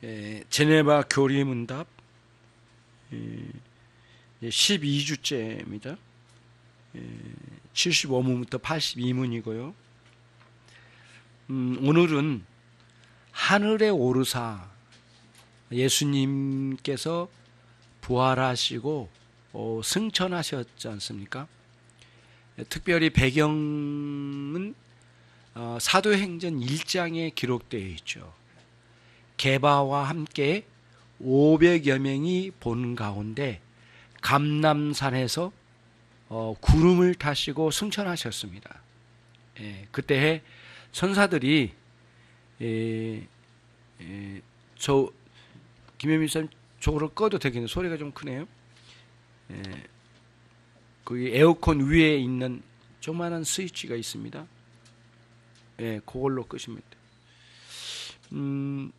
제네바 교리문답 12주째입니다. 75문부터 82문이고요. 오늘은 하늘에 오르사 예수님께서 부활하시고 승천하셨지 않습니까? 특별히 배경은 사도행전 1장에 기록되어 있죠. 게바와 함께 500여 명이 본 가운데 감람산에서 구름을 타시고 승천하셨습니다. 그때 천사들이 김현민 사님 저거를 꺼도 되겠네요. 소리가 좀 크네요. 거기 에어컨 위에 있는 조그마한 스위치가 있습니다. 그걸로 끄시면 돼요.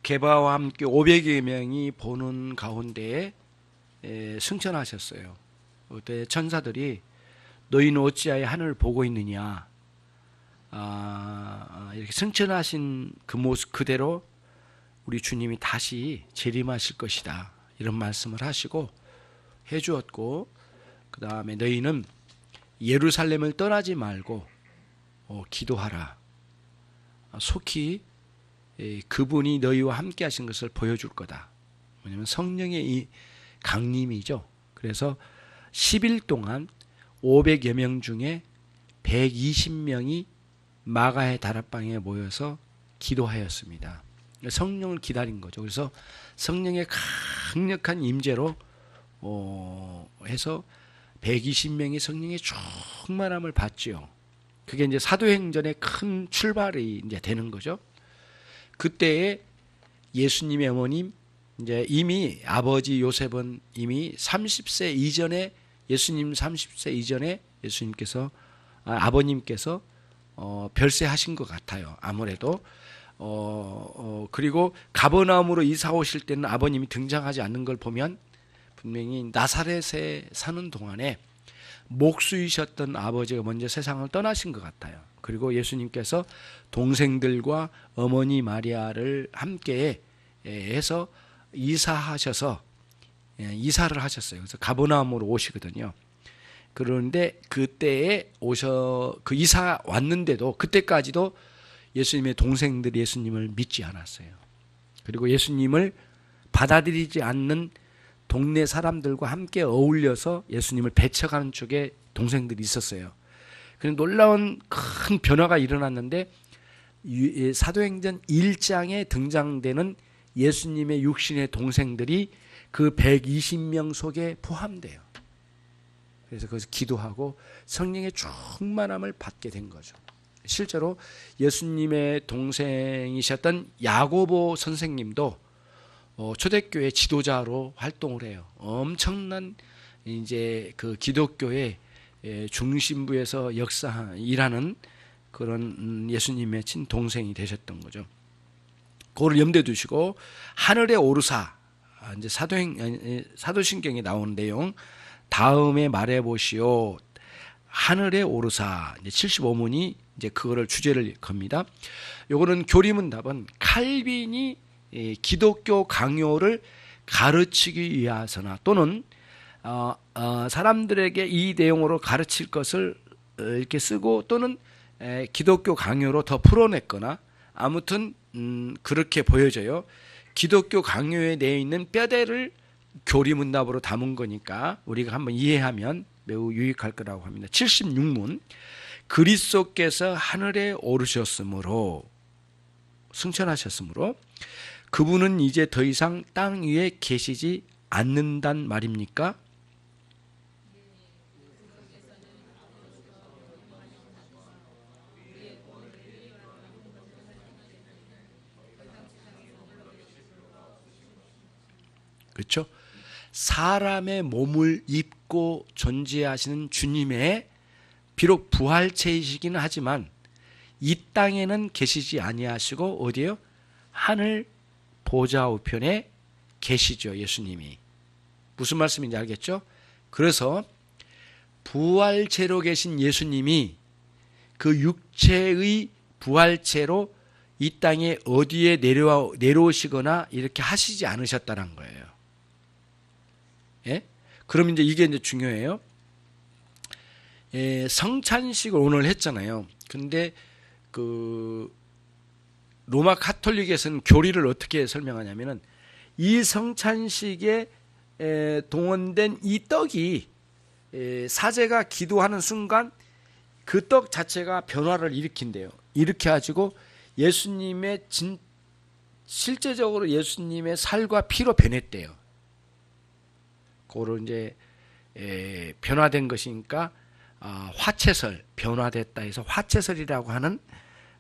게바와 함께 500여 명이 보는 가운데 승천하셨어요. 그때 천사들이 너희는 어찌하여 하늘을 보고 있느냐, 이렇게 승천하신 그 모습 그대로 우리 주님이 다시 재림하실 것이다, 이런 말씀을 하시고 해주었고, 그 다음에 너희는 예루살렘을 떠나지 말고 기도하라. 속히 그분이 너희와 함께 하신 것을 보여줄 거다. 왜냐하면 성령의 이 강림이죠. 그래서 10일 동안 500여 명 중에 120명이 마가의 다락방에 모여서 기도하였습니다. 성령을 기다린 거죠. 그래서 성령의 강력한 임재로 해서 120명이 성령의 충만함을 받지요. 그게 이제 사도행전의 큰 출발이 이제 되는 거죠. 그때에 예수님의 어머님, 이제 이미 아버지 요셉은 이미 30세 이전에, 예수님 30세 이전에 예수님께서 아버님께서 별세하신 것 같아요. 아무래도 그리고 가버나움으로 이사 오실 때는 아버님이 등장하지 않는 걸 보면 분명히 나사렛에 사는 동안에 목수이셨던 아버지가 먼저 세상을 떠나신 것 같아요. 그리고 예수님께서 동생들과 어머니 마리아를 함께 해서 이사를 하셨어요. 그래서 가버나움으로 오시거든요. 그런데 그때에 그 이사 왔는데도 그때까지도 예수님의 동생들이 예수님을 믿지 않았어요. 그리고 예수님을 받아들이지 않는 동네 사람들과 함께 어울려서 예수님을 배척하는 쪽에 동생들이 있었어요. 그런데 놀라운 큰 변화가 일어났는데 사도행전 1장에 등장되는 예수님의 육신의 동생들이 그 120명 속에 포함돼요. 그래서 거기서 기도하고 성령의 충만함을 받게 된 거죠. 실제로 예수님의 동생이셨던 야고보 선생님도 초대교회 지도자로 활동을 해요. 엄청난 이제 그 기독교의 중심부에서 일하는 그런 예수님의 친동생이 되셨던 거죠. 그걸 염두에 두시고 하늘에 오르사, 이제 사도신경에 나오는 내용 다음에 말해 보시오. 하늘에 오르사, 이제 75문이 이제 그거를 주제를 겁니다. 요거는 교리문답은 칼빈이 기독교 강요를 가르치기 위해서나 또는 사람들에게 이 내용으로 가르칠 것을 이렇게 쓰고 또는 기독교 강요로 더 풀어냈거나 아무튼 그렇게 보여져요. 기독교 강요에 내어 있는 뼈대를 교리문답으로 담은 거니까 우리가 한번 이해하면 매우 유익할 거라고 합니다. 76문 그리스도께서 하늘에 오르셨으므로 승천하셨으므로 그분은 이제 더 이상 땅 위에 계시지 않는단 말입니까? 그렇죠? 사람의 몸을 입고 존재하시는 주님의 비록 부활체이시기는 하지만 이 땅에는 계시지 아니하시고 어디에요? 하늘 보좌 우편에 계시죠. 예수님이. 무슨 말씀인지 알겠죠? 그래서 부활체로 계신 예수님이 그 육체의 부활체로 이 땅에 어디에 내려오시거나 이렇게 하시지 않으셨다는 거예요. 예? 그럼 이제 이게 이제 중요해요. 예, 성찬식을 오늘 했잖아요. 근데 그 로마 가톨릭에서는 교리를 어떻게 설명하냐면은 이 성찬식에 동원된 이 떡이 사제가 기도하는 순간 그 떡 자체가 변화를 일으킨대요. 이렇게 가지고 예수님의 실제적으로 예수님의 살과 피로 변했대요. 그거를 이제 변화된 것이니까 화채설, 변화됐다 해서 화채설이라고 하는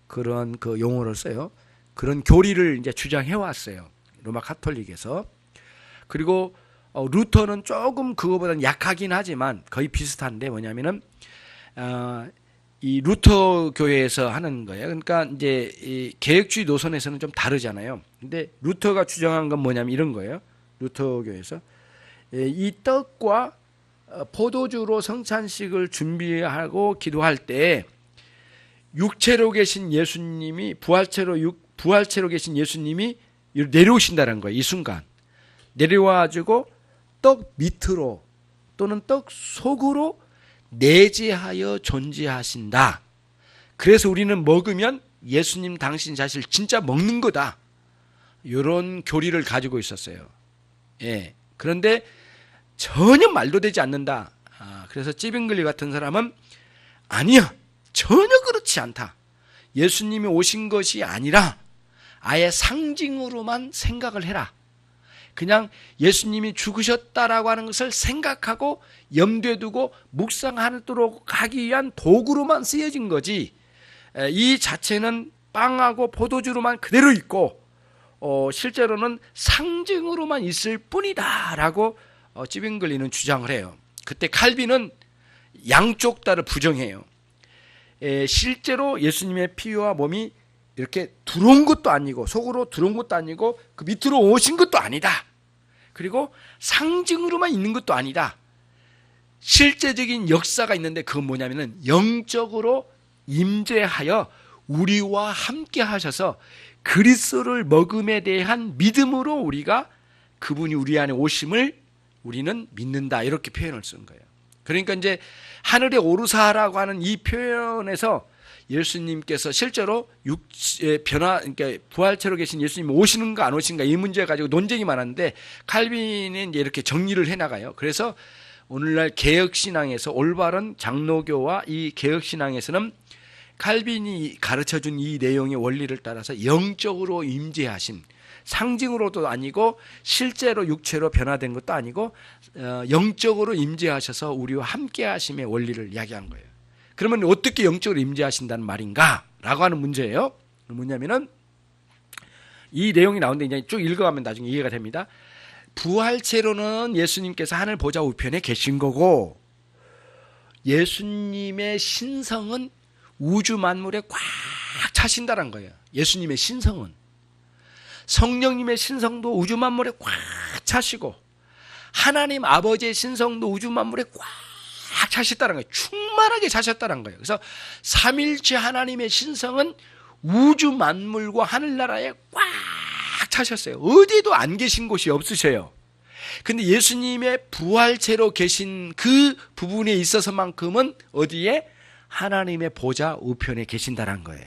그런 그 용어를 써요. 그런 교리를 이제 주장해 왔어요. 로마 가톨릭에서. 그리고 루터는 조금 그거보다는 약하긴 하지만 거의 비슷한데 뭐냐면은 이 루터 교회에서 하는 거예요. 그러니까 이제 이 개혁주의 노선에서는 좀 다르잖아요. 근데 루터가 주장한 건 뭐냐면 이런 거예요. 루터 교회에서 이 떡과 포도주로 성찬식을 준비하고 기도할 때 육체로 계신 예수님이 부활체로 계신 예수님이 내려오신다는 거예요. 이 순간 내려와가지고 떡 밑으로 또는 떡 속으로 내재하여 존재하신다. 그래서 우리는 먹으면 예수님 당신 자신을 진짜 먹는 거다. 이런 교리를 가지고 있었어요. 예. 그런데 전혀 말도 되지 않는다. 그래서 찌빙글리 같은 사람은 아니야, 전혀 그렇지 않다. 예수님이 오신 것이 아니라 아예 상징으로만 생각을 해라. 그냥 예수님이 죽으셨다라고 하는 것을 생각하고 염두에 두고 묵상하도록 하기 위한 도구로만 쓰여진 거지, 이 자체는 빵하고 포도주로만 그대로 있고 실제로는 상징으로만 있을 뿐이다 라고 찌빙글리는 주장을 해요. 그때 칼빈은 양쪽 다를 부정해요. 실제로 예수님의 피와 몸이 이렇게 들어온 것도 아니고 속으로 들어온 것도 아니고 그 밑으로 오신 것도 아니다. 그리고 상징으로만 있는 것도 아니다. 실제적인 역사가 있는데 그건 뭐냐면은 영적으로 임재하여 우리와 함께 하셔서 그리스도를 먹음에 대한 믿음으로 우리가 그분이 우리 안에 오심을 우리는 믿는다. 이렇게 표현을 쓴 거예요. 그러니까 이제 하늘에 오르사라고 하는 이 표현에서 예수님께서 실제로 그러니까 부활체로 계신 예수님이 오시는가 안 오시는가 이 문제 가지고 논쟁이 많았는데 칼빈이 이제 이렇게 정리를 해 나가요. 그래서 오늘날 개혁신앙에서 올바른 장로교와 이 개혁신앙에서는 칼빈이 가르쳐준 이 내용의 원리를 따라서 영적으로 임재하신, 상징으로도 아니고 실제로 육체로 변화된 것도 아니고 영적으로 임재하셔서 우리와 함께 하심의 원리를 이야기한 거예요. 그러면 어떻게 영적으로 임재하신다는 말인가? 라고 하는 문제예요. 뭐냐면은 이 내용이 나오는데 이제 쭉 읽어가면 나중에 이해가 됩니다. 부활체로는 예수님께서 하늘 보좌 우편에 계신 거고 예수님의 신성은 우주 만물에 꽉 차신다는 거예요. 예수님의 신성은. 성령님의 신성도 우주 만물에 꽉 차시고 하나님 아버지의 신성도 우주 만물에 꽉 차셨다는 거예요. 충만하게 차셨다는 거예요. 그래서 삼일체 하나님의 신성은 우주 만물과 하늘나라에 꽉 차셨어요. 어디에도 안 계신 곳이 없으셔요. 근데 예수님의 부활체로 계신 그 부분에 있어서만큼은 어디에? 하나님의 보좌 우편에 계신다는 거예요.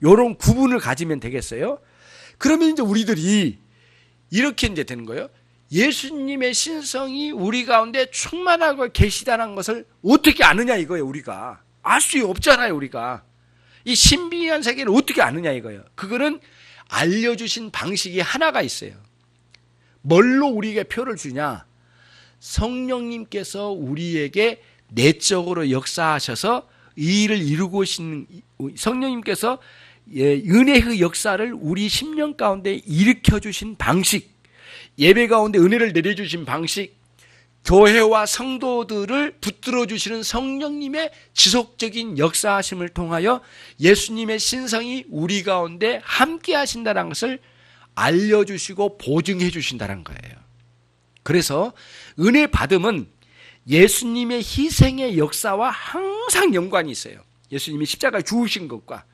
이런 구분을 가지면 되겠어요? 그러면 이제 우리들이 이렇게 이제 되는 거예요. 예수님의 신성이 우리 가운데 충만하고 계시다는 것을 어떻게 아느냐 이거예요. 우리가 알 수 없잖아요. 우리가 이 신비한 세계를 어떻게 아느냐 이거예요. 그거는 알려주신 방식이 하나가 있어요. 뭘로 우리에게 표를 주냐? 성령님께서 우리에게 내적으로 역사하셔서 이 일을 이루고 오신 성령님께서 은혜의 역사를 우리 심령 가운데 일으켜 주신 방식, 예배 가운데 은혜를 내려주신 방식, 교회와 성도들을 붙들어 주시는 성령님의 지속적인 역사하심을 통하여 예수님의 신성이 우리 가운데 함께 하신다는 것을 알려주시고 보증해 주신다는 거예요. 그래서 은혜 받음은 예수님의 희생의 역사와 항상 연관이 있어요. 예수님이 십자가에 죽으신 것과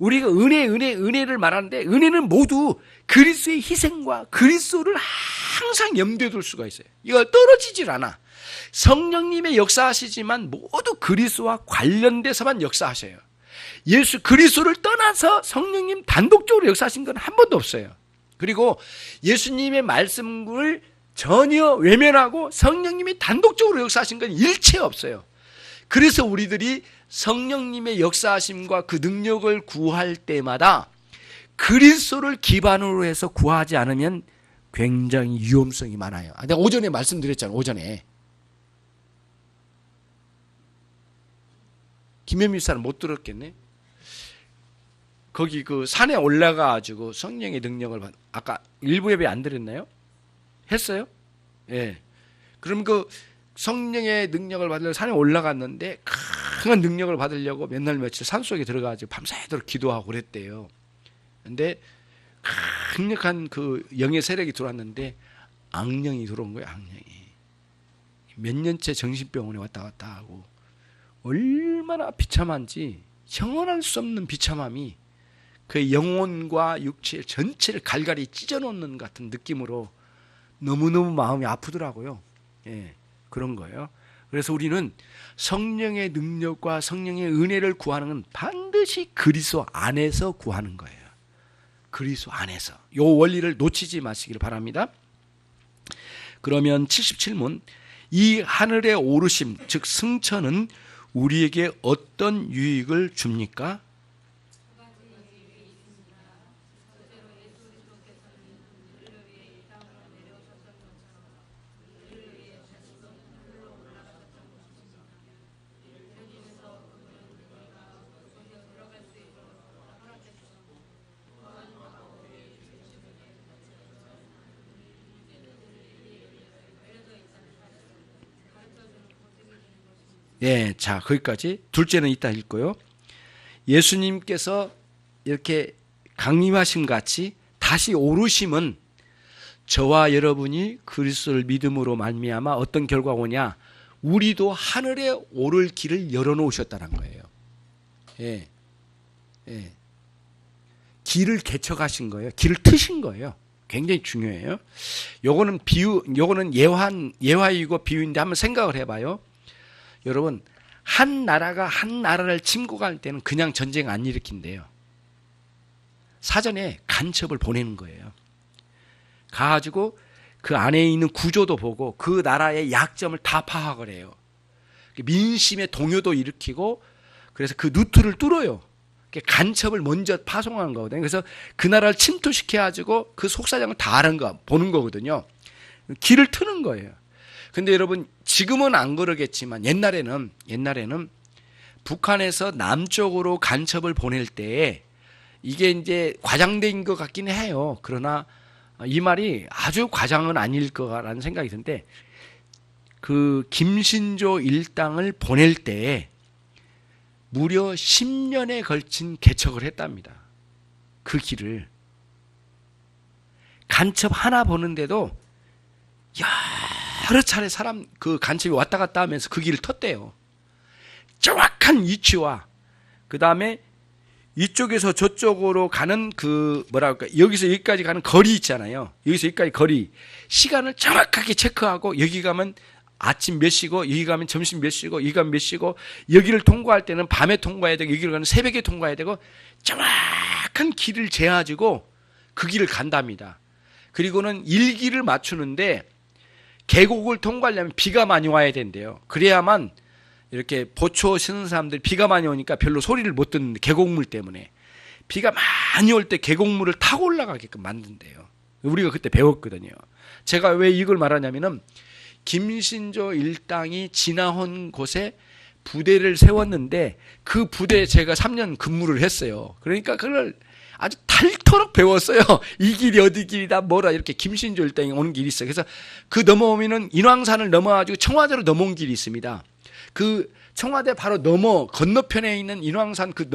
우리가 은혜를 말하는데 은혜는 모두 그리스도의 희생과 그리스도를 항상 염두에 둘 수가 있어요. 이거 떨어지질 않아. 성령님의 역사하시지만 모두 그리스도와 관련돼서만 역사하셔요. 예수 그리스도를 떠나서 성령님 단독적으로 역사하신 건 한 번도 없어요. 그리고 예수님의 말씀을 전혀 외면하고 성령님이 단독적으로 역사하신 건 일체 없어요. 그래서 우리들이 성령님의 역사하심과 그 능력을 구할 때마다 그리스도를 기반으로 해서 구하지 않으면 굉장히 위험성이 많아요. 내가 오전에 말씀드렸잖아요. 오전에 김현미 사람 못 들었겠네. 거기 그 산에 올라가가지고 성령의 능력을 아까 일부 예배 안 드렸나요? 했어요? 예. 그럼 그 성령의 능력을 받으려고 산에 올라갔는데 강한 능력을 받으려고 몇 날 며칠 산속에 들어가가지고 밤새도록 기도하고 그랬대요. 근데 강력한 그 영의 세력이 들어왔는데 악령이 들어온 거예요. 악령이. 몇 년째 정신병원에 왔다 갔다 하고 얼마나 비참한지 형언할 수 없는 비참함이 그의 영혼과 육체 전체를 갈갈이 찢어놓는 같은 느낌으로 너무너무 마음이 아프더라고요. 예, 그런 거예요. 그래서 우리는 성령의 능력과 성령의 은혜를 구하는 건 반드시 그리스도 안에서 구하는 거예요. 그리스도 안에서. 이 원리를 놓치지 마시길 바랍니다. 그러면 77문, 이 하늘의 오르심 즉 승천은 우리에게 어떤 유익을 줍니까? 예, 자, 거기까지. 둘째는 이따 읽고요. 예수님께서 이렇게 강림하심 같이 다시 오르심은 저와 여러분이 그리스도를 믿음으로 말미암아 어떤 결과가 오냐? 우리도 하늘에 오를 길을 열어놓으셨다는 거예요. 예, 예. 길을 개척하신 거예요. 길을 트신 거예요. 굉장히 중요해요. 요거는 요거는 예화이고 비유인데 한번 생각을 해봐요. 여러분, 한 나라가 한 나라를 침공할 때는 그냥 전쟁 안 일으킨대요. 사전에 간첩을 보내는 거예요. 가가지고 그 안에 있는 구조도 보고 그 나라의 약점을 다 파악을 해요. 민심의 동요도 일으키고 그래서 그 누트를 뚫어요. 간첩을 먼저 파송한 거거든요. 그래서 그 나라를 침투시켜가지고 그 속사정을 다 보는 거거든요. 길을 트는 거예요. 근데 여러분 지금은 안 그러겠지만 옛날에는 북한에서 남쪽으로 간첩을 보낼 때 이게 이제 과장된 것 같긴 해요. 그러나 이 말이 아주 과장은 아닐 거라는 생각이 드는데 그 김신조 일당을 보낼 때 무려 10년에 걸친 개척을 했답니다. 그 길을 간첩 하나 보는데도 여러 차례 그 간첩이 왔다 갔다 하면서 그 길을 텄대요. 정확한 위치와 그 다음에 이쪽에서 저쪽으로 가는 그 여기서 여기까지 가는 거리 있잖아요. 여기서 여기까지 거리 시간을 정확하게 체크하고 여기 가면 아침 몇 시고 여기 가면 점심 몇 시고 여기 가면 몇 시고 여기를 통과할 때는 밤에 통과해야 되고 여기를 가면 새벽에 통과해야 되고 정확한 길을 재가지고 그 길을 간답니다. 그리고는 일기를 맞추는데 계곡을 통과하려면 비가 많이 와야 된대요. 그래야만 이렇게 보초 쓰는 사람들이 비가 많이 오니까 별로 소리를 못 듣는데 계곡물 때문에 비가 많이 올 때 계곡물을 타고 올라가게끔 만든대요. 우리가 그때 배웠거든요. 제가 왜 이걸 말하냐면은 김신조 일당이 지나온 곳에 부대를 세웠는데 그 부대에 제가 3년 근무를 했어요. 그러니까 그걸 아주 닳도록 배웠어요. 이 길이 어디 길이다 뭐라 이렇게 김신조 일당이 오는 길이 있어요. 그래서 그 넘어오면은 인왕산을 넘어가지고 청와대로 넘어온 길이 있습니다. 그 청와대 바로 건너편에 있는 인왕산 그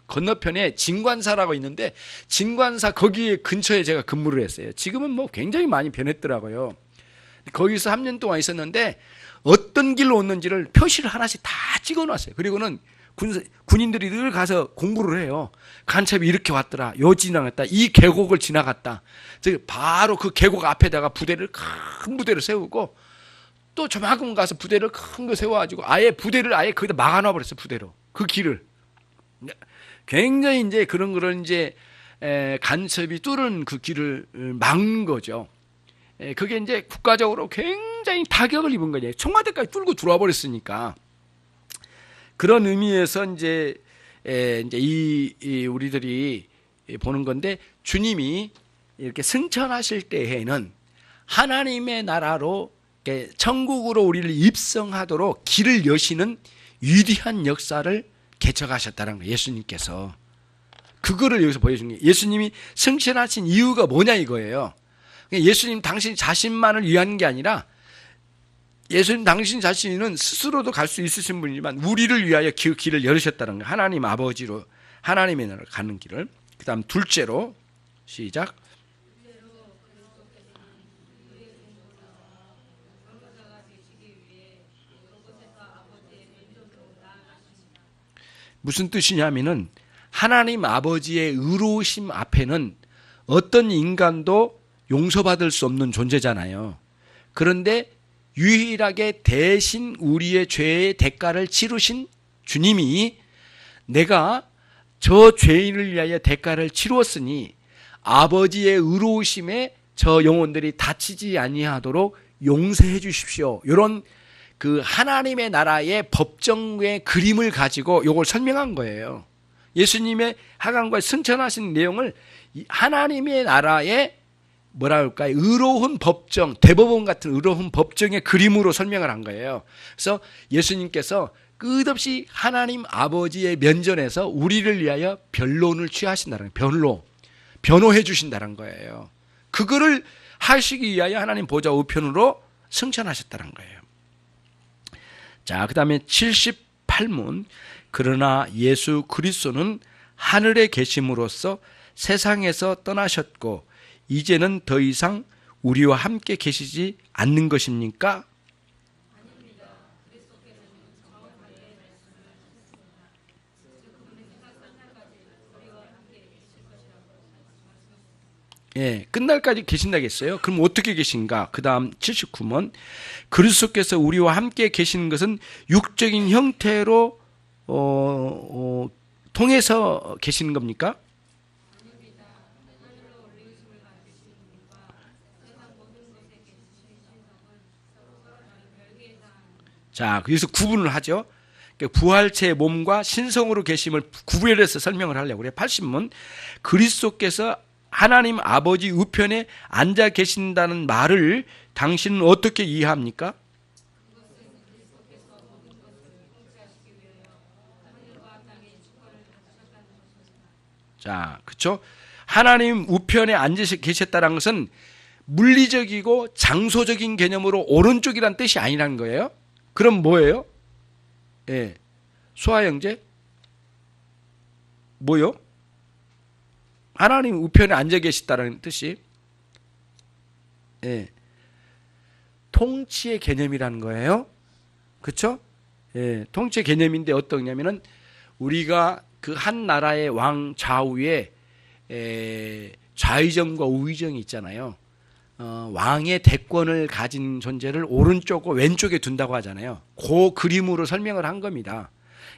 건너편에 진관사라고 있는데 진관사 거기 근처에 제가 근무를 했어요. 지금은 뭐 굉장히 많이 변했더라고요. 거기서 3년 동안 있었는데 어떤 길로 오는지를 표시를 하나씩 다 찍어놨어요. 그리고는 군인들이 늘 가서 공부를 해요. 간첩이 이렇게 왔더라. 요 지나갔다. 이 계곡을 지나갔다. 바로 그 계곡 앞에다가 큰 부대를 세우고 또 저만큼 가서 부대를 큰 거 세워가지고 아예 부대를 아예 거기다 막아놔 버렸어요. 부대로. 그 길을. 굉장히 이제 그런 거를 이제 간첩이 뚫은 그 길을 막는 거죠. 그게 이제 국가적으로 굉장히 타격을 입은 거죠. 청와대까지 뚫고 들어와 버렸으니까. 그런 의미에서 이제 우리들이 보는 건데, 주님이 이렇게 승천하실 때에는 하나님의 나라로 천국으로 우리를 입성하도록 길을 여시는 위대한 역사를 개척하셨다는 거예요. 예수님께서. 그거를 여기서 보여준 거예요. 예수님이 승천하신 이유가 뭐냐 이거예요. 예수님 당신 자신만을 위한 게 아니라 예수님 당신 자신은 스스로도 갈 수 있으신 분이지만 우리를 위하여 그 길을 열으셨다는 거예요. 하나님 아버지로 하나님의 나라로 가는 길을. 그 다음 둘째로 시작. 무슨 뜻이냐면은 하나님 아버지의 의로우심 앞에는 어떤 인간도 용서받을 수 없는 존재잖아요. 그런데 유일하게 대신 우리의 죄의 대가를 치르신 주님이 내가 저 죄인을 위하여 대가를 치루었으니 아버지의 의로우심에 저 영혼들이 다치지 아니하도록 용서해 주십시오. 이런 그 하나님의 나라의 법정의 그림을 가지고 이걸 설명한 거예요. 예수님의 하강과 승천하신 내용을 하나님의 나라의 뭐라 할까요? 의로운 법정, 대법원 같은 의로운 법정의 그림으로 설명을 한 거예요. 그래서 예수님께서 끝없이 하나님 아버지의 면전에서 우리를 위하여 변론을 취하신다는 거예요. 변호해 주신다는 거예요. 그거를 하시기 위하여 하나님 보좌 우편으로 승천하셨다는 거예요. 자, 그 다음에 78문. 그러나 예수 그리스도는 하늘에 계심으로써 세상에서 떠나셨고 이제는 더 이상 우리와 함께 계시지 않는 것입니까? 예, 끝날까지 계신다겠어요? 그럼 어떻게 계신가? 그 다음 79문. 그리스도께서 우리와 함께 계시는 것은 육적인 형태로 통해서 계시는 겁니까? 자, 그래서 구분을 하죠. 부활체의 몸과 신성으로 계심을 구별해서 설명을 하려고 그래요. 80문. 그리스도께서 하나님 아버지 우편에 앉아 계신다는 말을 당신은 어떻게 이해합니까? 자, 그렇죠? 하나님 우편에 앉아 계셨다는 것은 물리적이고 장소적인 개념으로 오른쪽이란 뜻이 아니라는 거예요. 그럼 뭐예요? 예, 수아 형제? 뭐요? 하나님 우편에 앉아 계시다는 뜻이 예, 통치의 개념이라는 거예요. 그렇죠? 예, 통치의 개념인데 어떠냐면은 우리가 그 한 나라의 왕 좌우에 좌의정과 우의정이 있잖아요. 왕의 대권을 가진 존재를 오른쪽과 왼쪽에 둔다고 하잖아요. 그 그림으로 설명을 한 겁니다.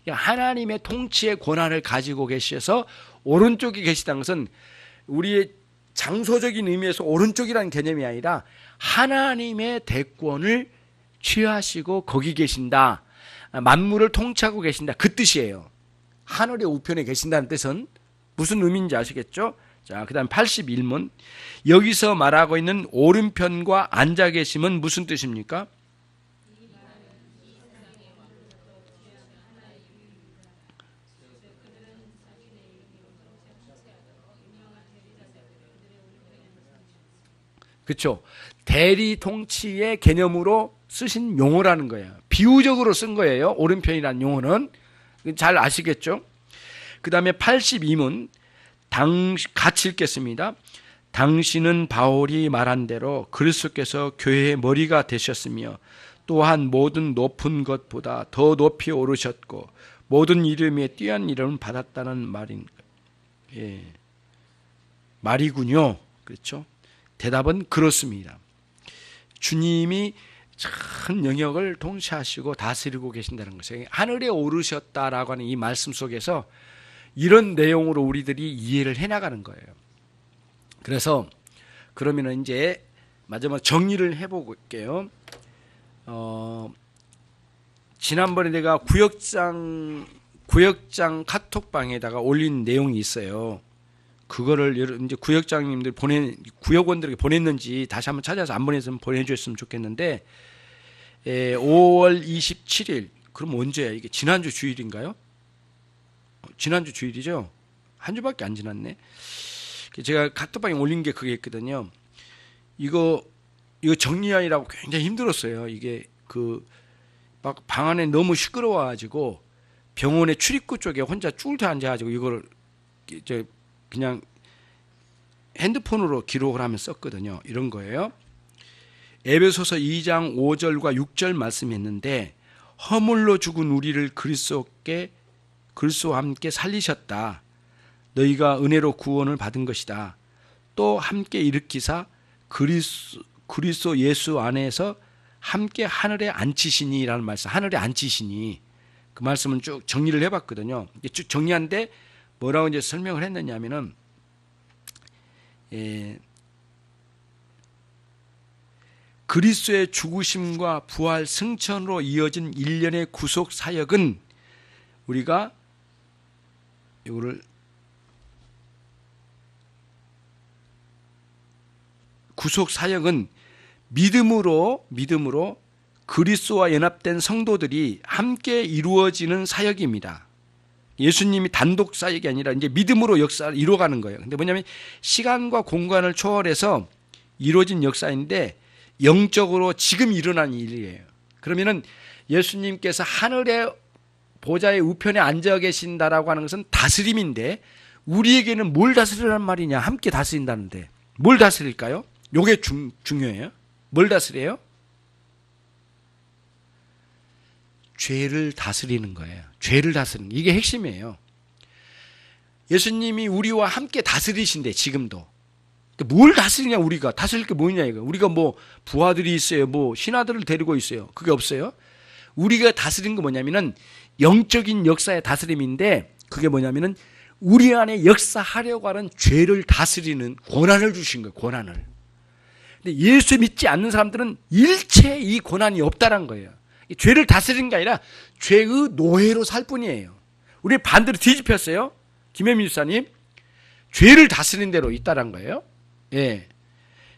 하나님의 통치의 권한을 가지고 계셔서 오른쪽에 계시다는 것은 우리의 장소적인 의미에서 오른쪽이라는 개념이 아니라 하나님의 대권을 취하시고 거기 계신다. 만물을 통치하고 계신다. 그 뜻이에요. 하늘의 우편에 계신다는 뜻은 무슨 의미인지 아시겠죠? 자, 그 다음 81문. 여기서 말하고 있는 오른편과 앉아 계심은 무슨 뜻입니까? 그렇죠. 대리 통치의 개념으로 쓰신 용어라는 거예요. 비유적으로 쓴 거예요. 오른편이라는 용어는. 잘 아시겠죠? 그 다음에 82문. 같이 읽겠습니다. 당신은 바울이 말한 대로 그리스도께서 교회의 머리가 되셨으며 또한 모든 높은 것보다 더 높이 오르셨고 모든 이름에 뛰어난 이름을 받았다는 말인 말이군요. 그렇죠? 대답은 그렇습니다. 주님이 전 영역을 통치하시고 다스리고 계신다는 것이에요. 하늘에 오르셨다라고 하는 이 말씀 속에서 이런 내용으로 우리들이 이해를 해나가는 거예요. 그래서 그러면 이제 마지막 정리를 해볼게요. 지난번에 내가 구역장 카톡방에다가 올린 내용이 있어요. 그거를 이제 구역장님들 구역원들에게 보냈는지 다시 한번 찾아서 안 보냈으면 보내주셨으면 좋겠는데, 5월 27일, 그럼 언제야? 이게 지난주 주일인가요? 지난주 주일이죠? 한 주밖에 안 지났네. 제가 카톡방에 올린 게 그게 있거든요. 이거 정리하느라고 굉장히 힘들었어요. 이게 막 방 안에 너무 시끄러워가지고 병원의 출입구 쪽에 혼자 쭈울터 앉아가지고 이거를 그냥 핸드폰으로 기록을 하면 썼거든요. 이런 거예요. 에베소서 2장 5절과 6절 말씀했는데, 허물로 죽은 우리를 그리스도와 함께 살리셨다. 너희가 은혜로 구원을 받은 것이다. 또 함께 일으키사 그리스도 예수 안에서 함께 하늘에 앉히시니라는 말씀, 하늘에 앉히시니, 그 말씀은 쭉 정리를 해봤거든요. 쭉 정리한데 뭐라고 이제 설명을 했느냐면은, 그리스도의 죽으심과 부활 승천으로 이어진 일련의 구속 사역은 우리가 이거를 구속 사역은 믿음으로 그리스도와 연합된 성도들이 함께 이루어지는 사역입니다. 예수님이 단독 사역이 아니라 이제 믿음으로 역사를 이루어가는 거예요. 근데 뭐냐면 시간과 공간을 초월해서 이루어진 역사인데 영적으로 지금 일어난 일이에요. 그러면은 예수님께서 하늘의 보좌의 우편에 앉아 계신다라고 하는 것은 다스림인데, 우리에게는 뭘 다스리란 말이냐? 함께 다스린다는데 뭘 다스릴까요? 요게 중요해요. 뭘 다스려요? 죄를 다스리는 거예요. 죄를 다스리는, 이게 핵심이에요. 예수님이 우리와 함께 다스리신데, 지금도. 뭘 다스리냐? 우리가 다스릴 게 뭐냐 이거. 우리가 뭐 부하들이 있어요, 뭐 신하들을 데리고 있어요. 그게 없어요. 우리가 다스리는 거 뭐냐면은 영적인 역사의 다스림인데, 그게 뭐냐면은 우리 안에 역사하려고 하는 죄를 다스리는 권한을 주신 거예요. 권한을. 근데 예수 믿지 않는 사람들은 일체 이 권한이 없다는 거예요. 죄를 다스리는 게 아니라 죄의 노예로 살 뿐이에요. 우리 반대로 뒤집혔어요. 김혜민 집사님, 죄를 다스리는 대로 있다는 거예요. 예.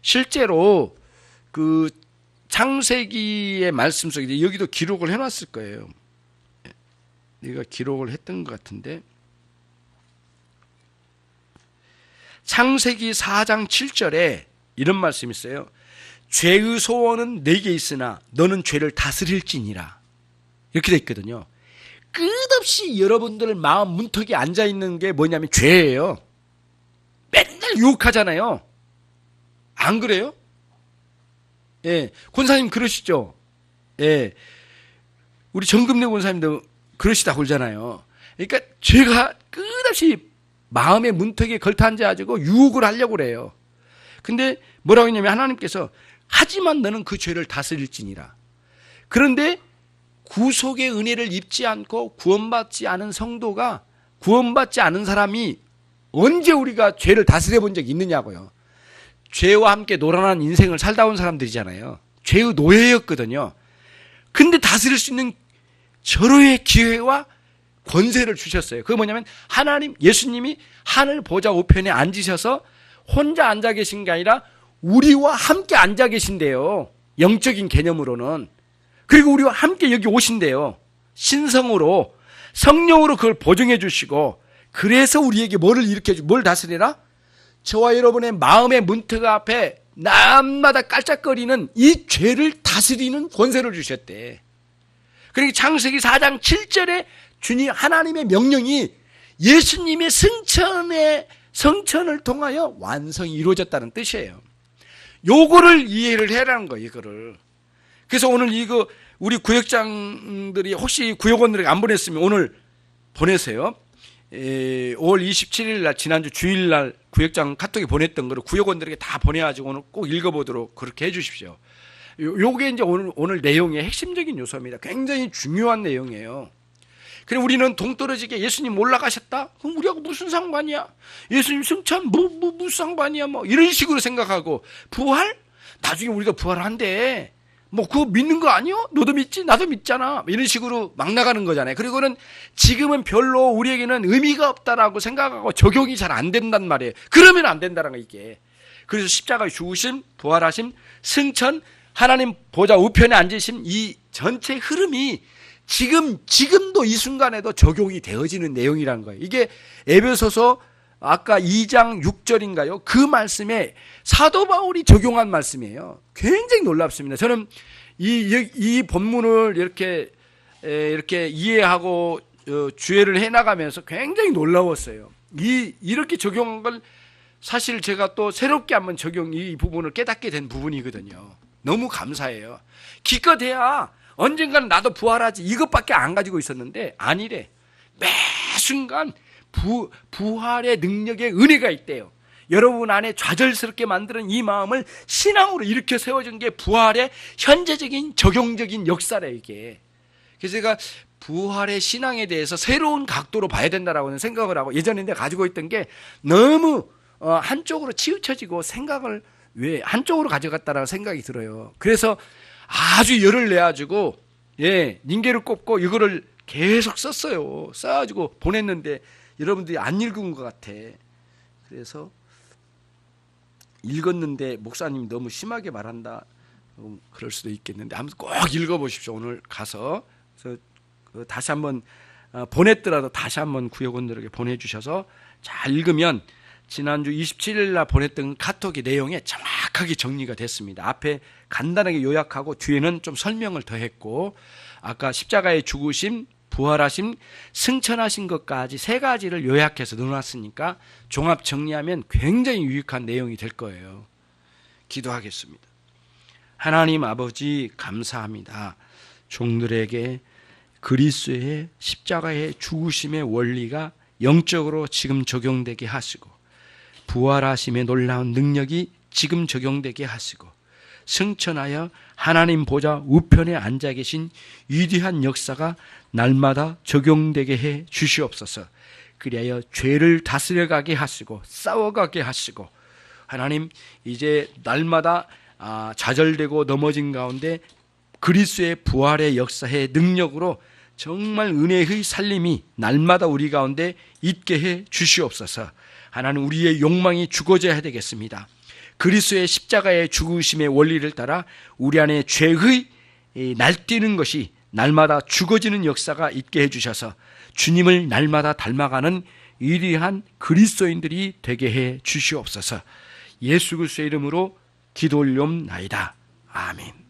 실제로 그 창세기의 말씀 속에 여기도 기록을 해놨을 거예요. 내가 기록을 했던 것 같은데, 창세기 4장 7절에 이런 말씀이 있어요. 죄의 소원은 내게 있으나 너는 죄를 다스릴지니라. 이렇게 돼 있거든요. 끝없이 여러분들 마음 문턱에 앉아있는 게 뭐냐면 죄예요. 맨날 유혹하잖아요. 안 그래요? 예, 권사님 그러시죠? 예, 우리 정금래 권사님도 그러시다 그러잖아요. 그러니까 죄가 끝없이 마음의 문턱에 걸터 앉아가지고 유혹을 하려고 그래요. 근데 뭐라고 했냐면 하나님께서 하지만 너는 그 죄를 다스릴지니라. 그런데 구속의 은혜를 입지 않고 구원받지 않은 성도가, 구원받지 않은 사람이 언제 우리가 죄를 다스려 본 적이 있느냐고요. 죄와 함께 노란한 인생을 살다 온 사람들이잖아요. 죄의 노예였거든요. 근데 다스릴 수 있는 절호의 기회와 권세를 주셨어요. 그게 뭐냐면 하나님, 예수님이 하늘 보좌 우편에 앉으셔서 혼자 앉아 계신 게 아니라 우리와 함께 앉아 계신대요. 영적인 개념으로는. 그리고 우리와 함께 여기 오신대요. 신성으로, 성령으로 그걸 보증해 주시고, 그래서 우리에게 뭘 다스리라? 저와 여러분의 마음의 문턱 앞에 날마다 깔짝거리는 이 죄를 다스리는 권세를 주셨대. 그러니까 창세기 4장 7절에 주님 하나님의 명령이 예수님의 성천을 통하여 완성이 이루어졌다는 뜻이에요. 요거를 이해를 해라는 거예요. 이거를. 그래서 오늘 이거 우리 구역장들이 혹시 구역원들에게 안 보냈으면 오늘 보내세요. 5월 27일 날 지난주 주일 날 구역장 카톡에 보냈던 거를 구역원들에게 다 보내가지고 오늘 꼭 읽어보도록 그렇게 해주십시오. 요게 이제 오늘 내용의 핵심적인 요소입니다. 굉장히 중요한 내용이에요. 그래 우리는 동떨어지게 예수님 올라가셨다? 그럼 우리하고 무슨 상관이야? 예수님 승천? 무슨 상관이야? 뭐 이런 식으로 생각하고 부활? 나중에 우리가 부활한대. 뭐 그거 믿는 거 아니요? 너도 믿지? 나도 믿잖아. 이런 식으로 막 나가는 거잖아요. 그리고는 지금은 별로 우리에게는 의미가 없다라고 생각하고 적용이 잘 안 된단 말이에요. 그러면 안 된다는 거 이게. 그래서 십자가의 죽으심, 부활하심, 승천, 하나님 보좌 우편에 앉으심 이 전체 흐름이 지금도 이 순간에도 적용이 되어지는 내용이라는 거예요. 이게 에베소서 아까 2장 6절인가요? 그 말씀에 사도 바울이 적용한 말씀이에요. 굉장히 놀랍습니다. 저는 이 본문을 이렇게 이해하고 주의를 해나가면서 굉장히 놀라웠어요. 이렇게 적용한 걸 사실 제가 또 새롭게 한번 이 부분을 깨닫게 된 부분이거든요. 너무 감사해요. 기껏해야 언젠가는 나도 부활하지 이것밖에 안 가지고 있었는데 아니래. 매 순간 부활의 능력의 은혜가 있대요. 여러분 안에 좌절스럽게 만드는 이 마음을 신앙으로 일으켜 세워준 게 부활의 현재적인 적용적인 역사래 이게. 그래서 제가 부활의 신앙에 대해서 새로운 각도로 봐야 된다라고 생각을 하고 예전에 내가 가지고 있던 게 너무 한쪽으로 치우쳐지고 생각을 왜 한쪽으로 가져갔다라는 생각이 들어요. 그래서 아주 열을 내가지고 닌게를 꼽고 이거를 계속 썼어요. 써가지고 보냈는데 여러분들이 안 읽은 것 같아. 그래서 읽었는데 목사님이 너무 심하게 말한다. 그럴 수도 있겠는데 아무튼 꼭 읽어보십시오. 오늘 가서 그래서 다시 한번 보냈더라도 다시 한번 구역원들에게 보내주셔서 잘 읽으면 지난주 27일 날 보냈던 카톡의 내용에 정확하게 정리가 됐습니다. 앞에 간단하게 요약하고 뒤에는 좀 설명을 더했고 아까 십자가의 죽으심, 부활하심, 승천하신 것까지 세 가지를 요약해서 넣어놨으니까 종합 정리하면 굉장히 유익한 내용이 될 거예요. 기도하겠습니다. 하나님 아버지 감사합니다. 종들에게 그리스도의 십자가의 죽으심의 원리가 영적으로 지금 적용되게 하시고 부활하심의 놀라운 능력이 지금 적용되게 하시고 승천하여 하나님 보좌 우편에 앉아 계신 위대한 역사가 날마다 적용되게 해 주시옵소서. 그리하여 죄를 다스려가게 하시고 싸워가게 하시고 하나님 이제 날마다 좌절되고 넘어진 가운데 그리스도의 부활의 역사의 능력으로 정말 은혜의 살림이 날마다 우리 가운데 있게 해 주시옵소서. 하나님 우리의 욕망이 죽어져야 되겠습니다. 그리스도의 십자가의 죽으심의 원리를 따라 우리 안에 죄의 날뛰는 것이 날마다 죽어지는 역사가 있게 해주셔서 주님을 날마다 닮아가는 위대한 그리스도인들이 되게 해 주시옵소서. 예수 그리스도의 이름으로 기도 올리옵나이다. 아멘.